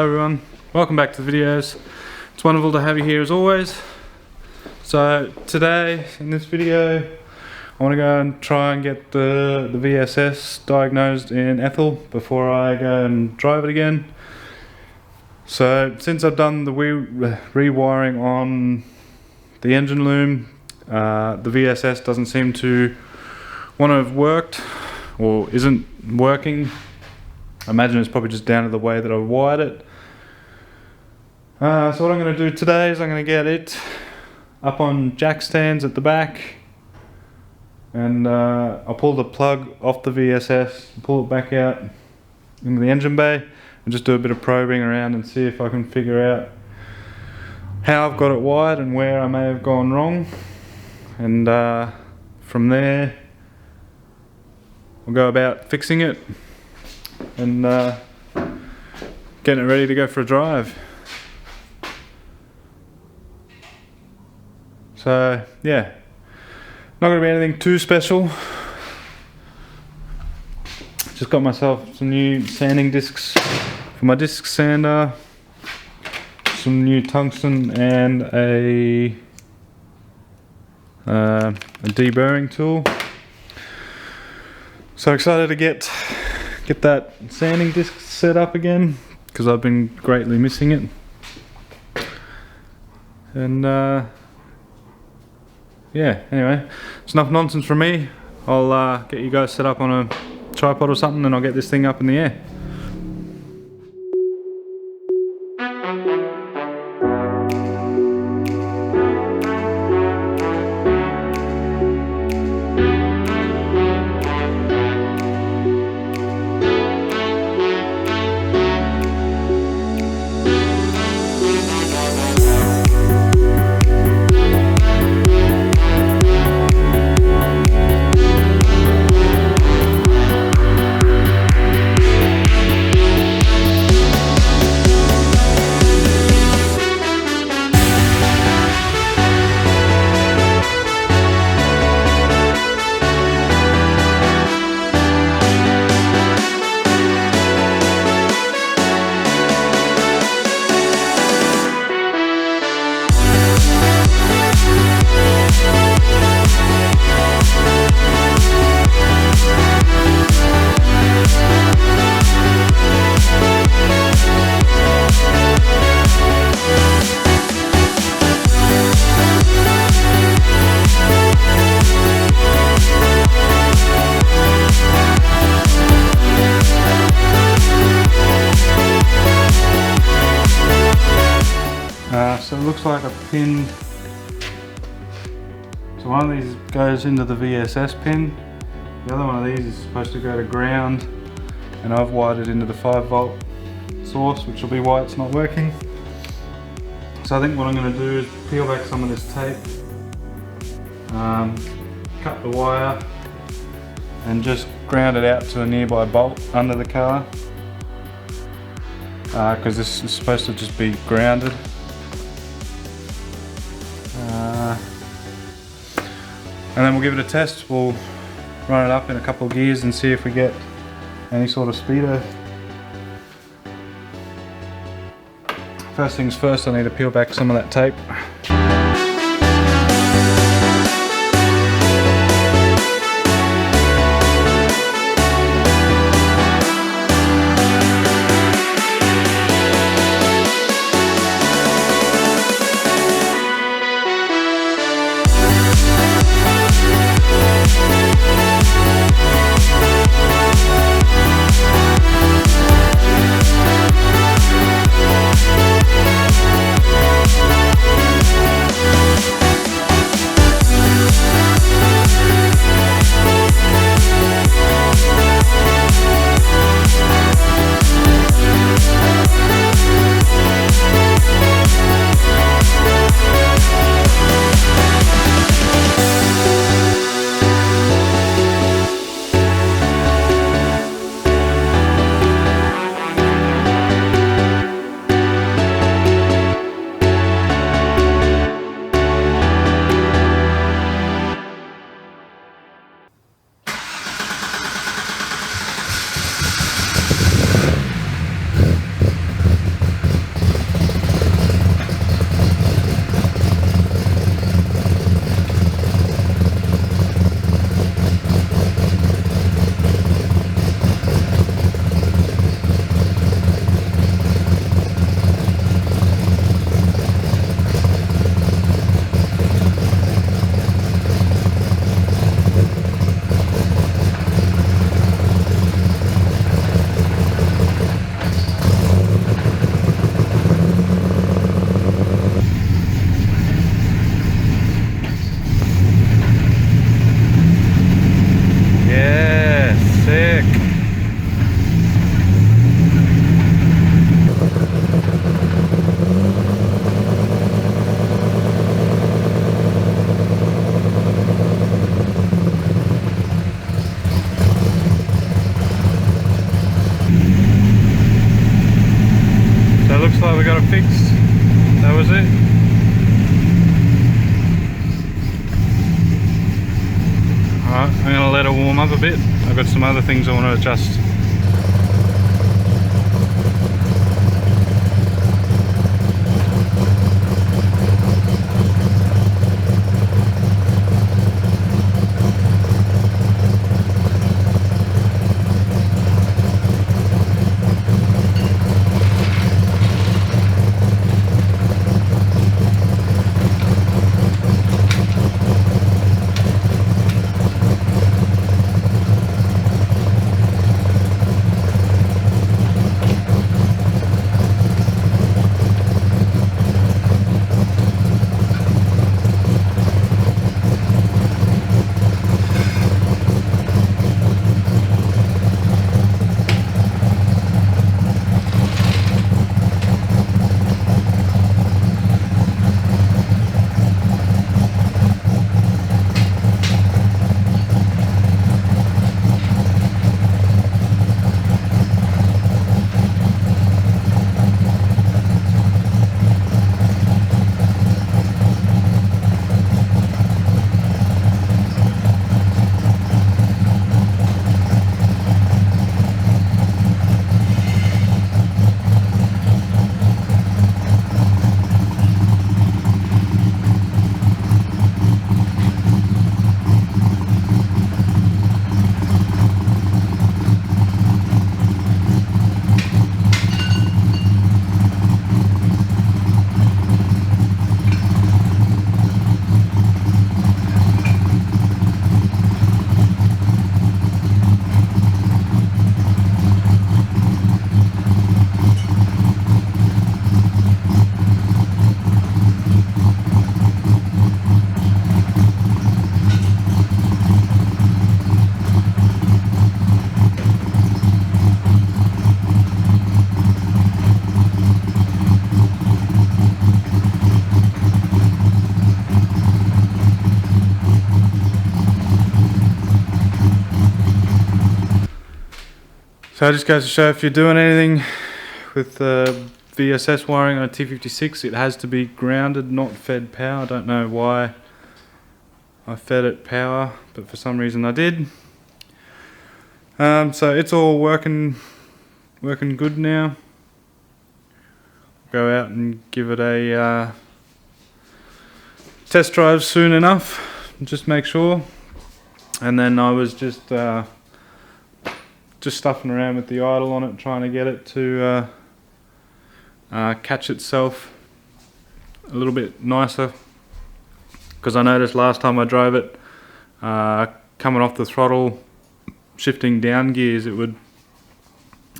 everyone, welcome back to the videos. It's wonderful to have you here as always. So today in this video I want to go and try and get the VSS diagnosed in Ethel before I go and drive it again. So since I've done the rewiring on the engine loom, the VSS doesn't seem to want to have worked or isn't working. I imagine it's probably just down to the way that I wired it. So what I'm going to do today is I'm going to get it up on jack stands at the back, and I'll pull the plug off the VSS, pull it back out into the engine bay, and just do a bit of probing around and see if I can figure out how I've got it wired and where I may have gone wrong. And from there we'll go about fixing it and getting it ready to go for a drive. So yeah, not going to be anything too special. Just got myself some new sanding discs for my disc sander, some new tungsten, and a deburring tool. So excited to get that sanding disc set up again, because I've been greatly missing it. And yeah, anyway, it's enough nonsense from me. I'll get you guys set up on a tripod or something, and I'll get this thing up in the air. So it looks like a pin, so one of these goes into the VSS pin, the other one of these is supposed to go to ground, and I've wired it into the 5-volt source, which will be why it's not working. So I think what I'm going to do is peel back some of this tape, cut the wire, and just ground it out to a nearby bolt under the car, because this is supposed to just be grounded. And then we'll give it a test. We'll run it up in a couple of gears and see if we get any sort of speedo. First things first, I need to peel back some of that tape. to warm up a bit. I've got some other things I want to adjust. So it just goes to show, if you're doing anything with VSS wiring on a T56, it has to be grounded, not fed power. I don't know why I fed it power, but for some reason I did. So it's all working good now. Go out and give it a test drive soon enough, just make sure. And then I was just stuffing around with the idle on it, trying to get it to catch itself a little bit nicer, because I noticed last time I drove it, coming off the throttle, shifting down gears, it would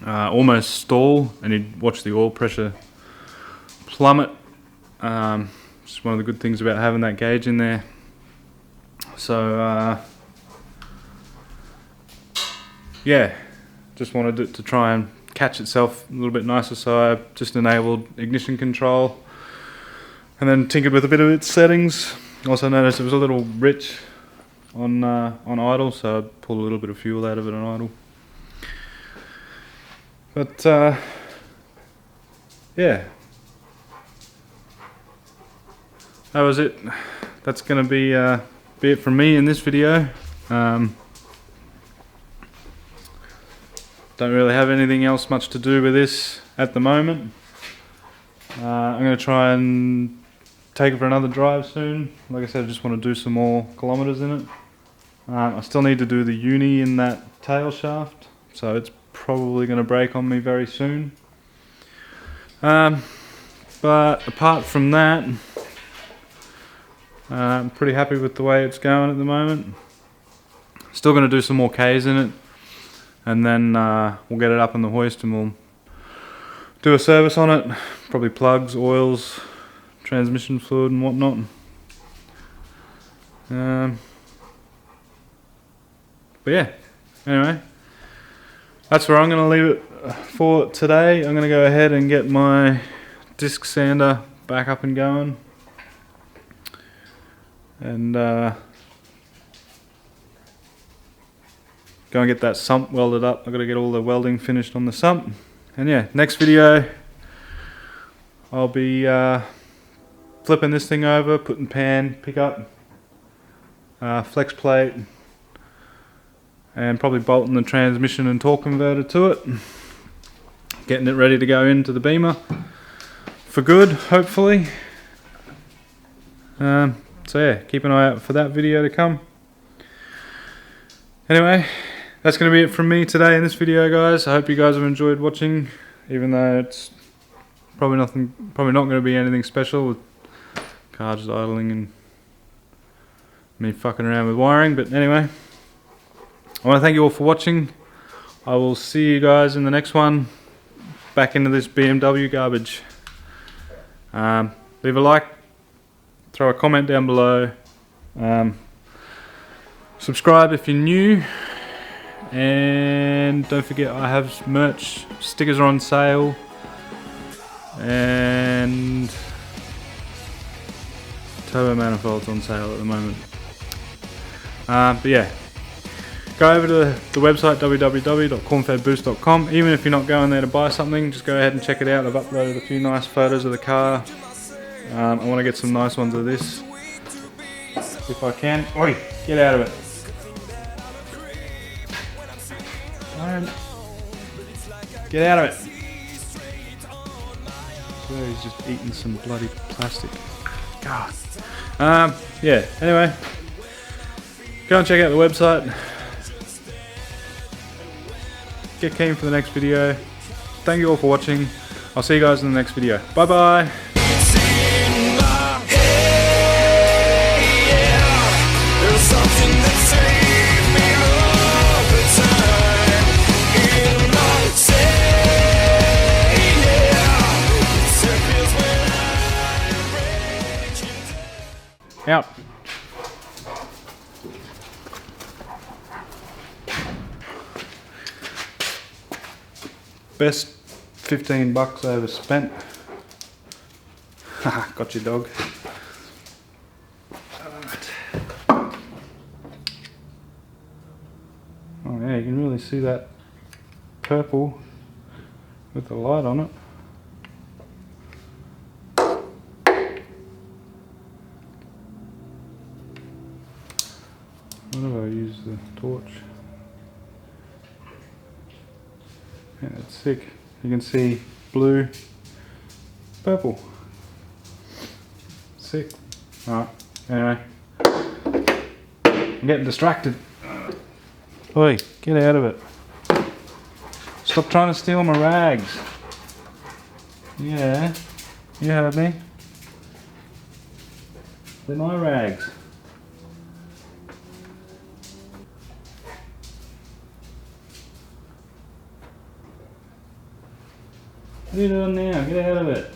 almost stall, and you'd watch the oil pressure plummet. It's one of the good things about having that gauge in there. So yeah, just wanted it to try and catch itself a little bit nicer, so I just enabled ignition control and then tinkered with a bit of its settings. Also noticed it was a little rich on idle, so I pulled a little bit of fuel out of it on idle. But yeah, that was it. That's going to be it from me in this video. Don't really have anything else much to do with this at the moment. I'm going to try and take it for another drive soon. Like I said, I just want to do some more kilometers in it. I still need to do the uni in that tail shaft, so it's probably going to break on me very soon. But apart from that, I'm pretty happy with the way it's going at the moment. Still going to do some more Ks in it, and then we'll get it up on the hoist and we'll do a service on it, probably plugs, oils, transmission fluid and whatnot. But yeah, anyway, that's where I'm going to leave it for today. I'm going to go ahead and get my disc sander back up and going, and go and get that sump welded up. I've got to get all the welding finished on the sump. And yeah, next video I'll be flipping this thing over, putting pan, pickup, flex plate, and probably bolting the transmission and torque converter to it, getting it ready to go into the Beamer for good, hopefully. So yeah, keep an eye out for that video to come. Anyway, that's going to be it from me today in this video, guys. I hope you guys have enjoyed watching, even though it's probably not going to be anything special with car just idling and me fucking around with wiring. But anyway, I want to thank you all for watching. I will see you guys in the next one. Back into this BMW garbage. Leave a like, throw a comment down below, subscribe if you're new, and don't forget I have merch, stickers are on sale, and turbo manifolds on sale at the moment. But yeah, go over to the website www.cornfedboost.com. Even if you're not going there to buy something, just go ahead and check it out. I've uploaded a few nice photos of the car. I want to get some nice ones of this if I can. Oi, get out of it. Get out of it. So he's just eating some bloody plastic. God. Yeah, anyway, go and check out the website. Get keen for the next video. Thank you all for watching. I'll see you guys in the next video. Bye bye. Out. Best 15 bucks I ever spent. Haha, got your dog. Alright. Oh yeah, you can really see that purple with the light on it. What if I use the torch? Yeah, it's sick. You can see blue, purple. Sick. Alright, anyway. I'm getting distracted. Oi, get out of it. Stop trying to steal my rags. Yeah, you heard me. They're my rags. What are you doing now? Get out of it.